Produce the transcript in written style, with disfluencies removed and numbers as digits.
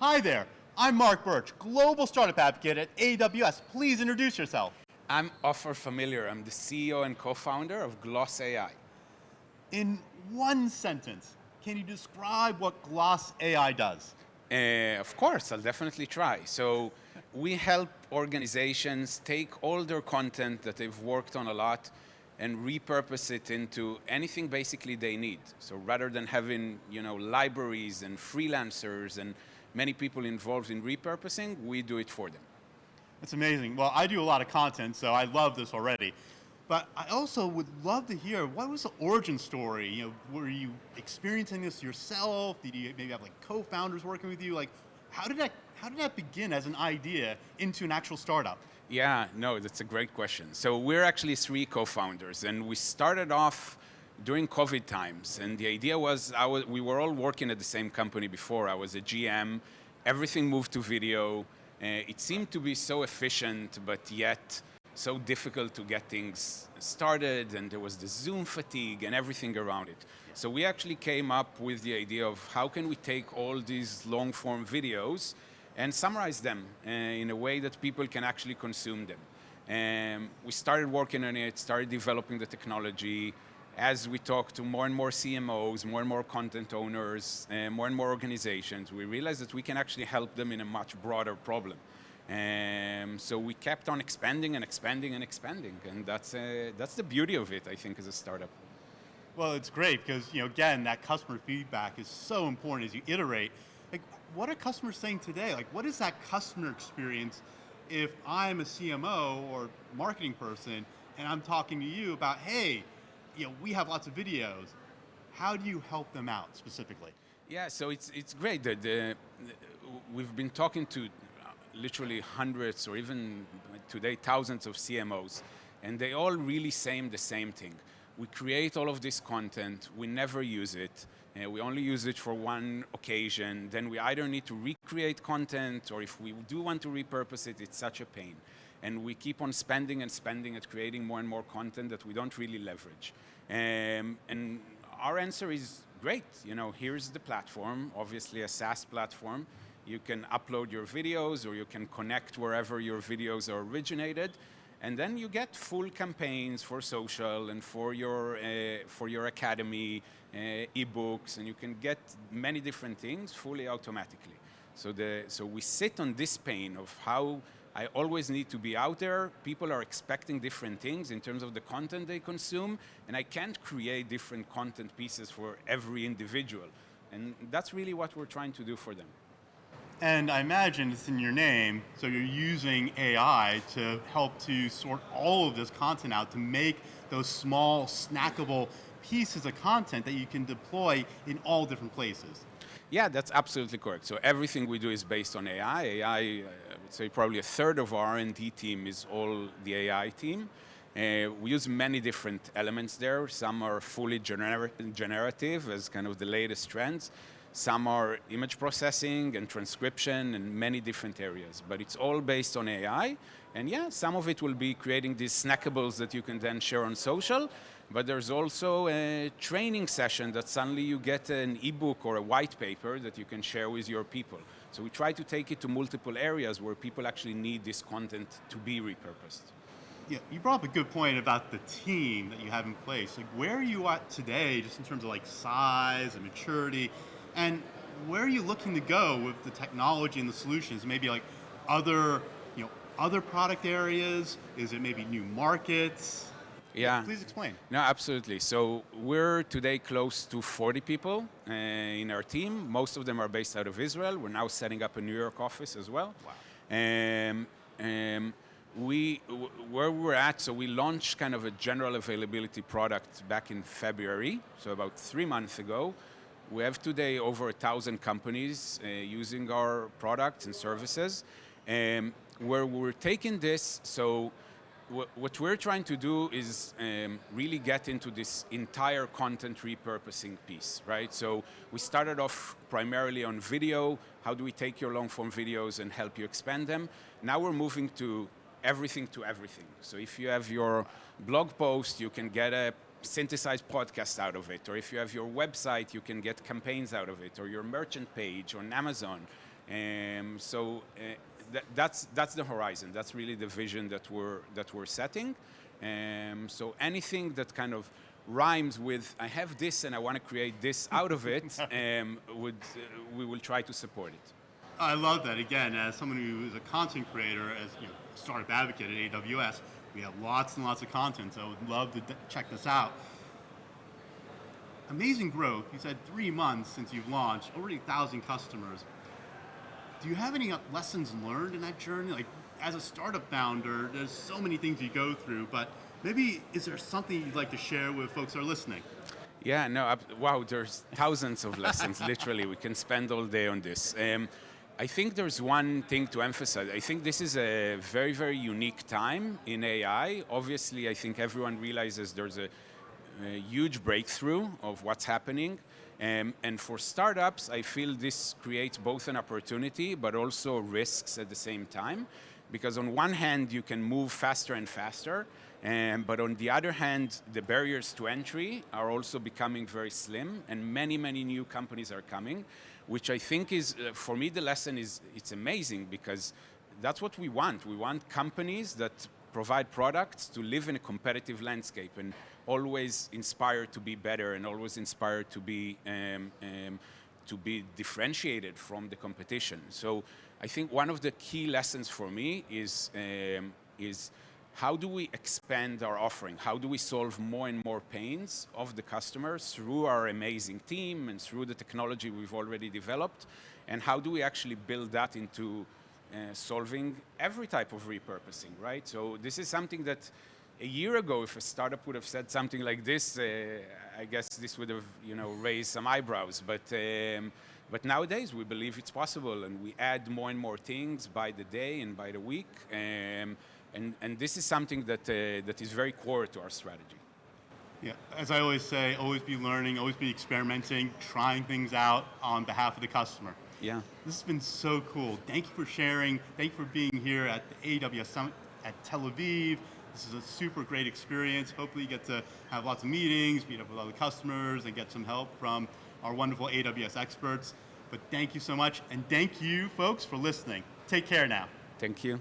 Hi there, I'm Mark Birch, Global Startup Advocate at AWS. Please introduce yourself. I'm Ofer Familier. I'm the CEO and co-founder of GlossAi. In one sentence, can you describe what GlossAi does? Of course, I'll definitely try. So we help organizations take all their content that they've worked on a lot and repurpose it into anything basically they need. So rather than having, libraries and freelancers and many people involved in repurposing, we do it for them. That's amazing. Well, I do a lot of content, so I love this already. But I also would love to hear, what was the origin story? Were you experiencing this yourself? Did you maybe have co-founders working with you? How did that begin as an idea into an actual startup? Yeah, no, that's a great question. So we're actually 3 co-founders, and we started off during COVID times. And the idea was, we were all working at the same company before. I was a GM. Everything moved to video. It seemed to be so efficient, but yet so difficult to get things started, and there was the Zoom fatigue and everything around it. So we actually came up with the idea of how can we take all these long-form videos and summarize them in a way that people can actually consume them. We started working on it, started developing the technology. As we talked to more and more CMOs, more and more content owners, more and more organizations, we realized that we can actually help them in a much broader problem. So we kept on expanding and expanding and expanding, and that's the beauty of it, I think, as a startup. Well, it's great because, again, that customer feedback is so important as you iterate. What are customers saying today? What is that customer experience if I'm a CMO or marketing person and I'm talking to you about, hey, we have lots of videos. How do you help them out specifically? Yeah, so it's great that we've been talking to literally hundreds or even today thousands of CMOs, and they all really say the same thing. We create all of this content, we never use it, we only use it for one occasion, then we either need to recreate content, or if we do want to repurpose it, it's such a pain. And we keep on spending and spending at creating more and more content that we don't really leverage. And our answer is great. Here's the platform, obviously a SaaS platform. You can upload your videos, or you can connect wherever your videos are originated. And then you get full campaigns for social and for your academy, ebooks, and you can get many different things fully automatically. So we sit on this pain of how I always need to be out there. People are expecting different things in terms of the content they consume, and I can't create different content pieces for every individual. And that's really what we're trying to do for them. And I imagine it's in your name, so you're using AI to help to sort all of this content out to make those small, snackable pieces of content that you can deploy in all different places. Yeah, that's absolutely correct. So everything we do is based on AI. I would say probably a third of our R&D team is all the AI team. We use many different elements there. Some are fully generative as kind of the latest trends. Some are image processing and transcription and many different areas, but it's all based on AI. And yeah, some of it will be creating these snackables that you can then share on social, but there's also a training session that suddenly you get an ebook or a white paper that you can share with your people. So we try to take it to multiple areas where people actually need this content to be repurposed. Yeah, you brought up a good point about the team that you have in place. Where are you at today, just in terms of size and maturity? And where are you looking to go with the technology and the solutions? Maybe other product areas? Is it maybe new markets? Yeah. Please explain. No, absolutely. So we're today close to 40 people in our team. Most of them are based out of Israel. We're now setting up a New York office as well. Wow. Where we're at, so we launched kind of a general availability product back in February, so about 3 months ago. We have today over 1,000 companies using our products and services. Where we're taking this, so what we're trying to do is really get into this entire content repurposing piece, right? So we started off primarily on video. How do we take your long-form videos and help you expand them? Now we're moving to everything to everything. So if you have your blog post, you can get a synthesized podcast out of it, or if you have your website, you can get campaigns out of it, or your merchant page on Amazon. That's the horizon. That's really the vision that we're setting. So anything that kind of rhymes with I have this and I want to create this out of it, we will try to support it. I love that. Again, as someone who is a content creator, as startup advocate at AWS, we have lots and lots of content, so I would love to check this out. Amazing growth. You said 3 months since you've launched, already 1,000 customers. Do you have any lessons learned in that journey? Like, as a startup founder, there's so many things you go through, but maybe is there something you'd like to share with folks who are listening? Yeah, no, wow, there's thousands of lessons, literally. We can spend all day on this. I think there's one thing to emphasize. I think this is a very, very unique time in AI. Obviously, I think everyone realizes there's a huge breakthrough of what's happening. And for startups, I feel this creates both an opportunity, but also risks at the same time. Because on one hand, you can move faster and faster, but on the other hand, the barriers to entry are also becoming very slim, and many, many new companies are coming, which I think is, for me, the lesson is, it's amazing, because that's what we want. We want companies that provide products to live in a competitive landscape and always inspired to be better and always inspired to be differentiated from the competition. So I think one of the key lessons for me is how do we expand our offering? How do we solve more and more pains of the customers through our amazing team and through the technology we've already developed? And how do we actually build that into solving every type of repurposing, right? So this is something that a year ago, if a startup would have said something like this, I guess this would have, raised some eyebrows. But nowadays, we believe it's possible, and we add more and more things by the day and by the week. And this is something that is very core to our strategy. Yeah, as I always say, always be learning, always be experimenting, trying things out on behalf of the customer. Yeah. This has been so cool. Thank you for sharing. Thank you for being here at the AWS Summit at Tel Aviv. This is a super great experience. Hopefully you get to have lots of meetings, meet up with other customers, and get some help from our wonderful AWS experts. But thank you so much, and thank you, folks, for listening. Take care now. Thank you.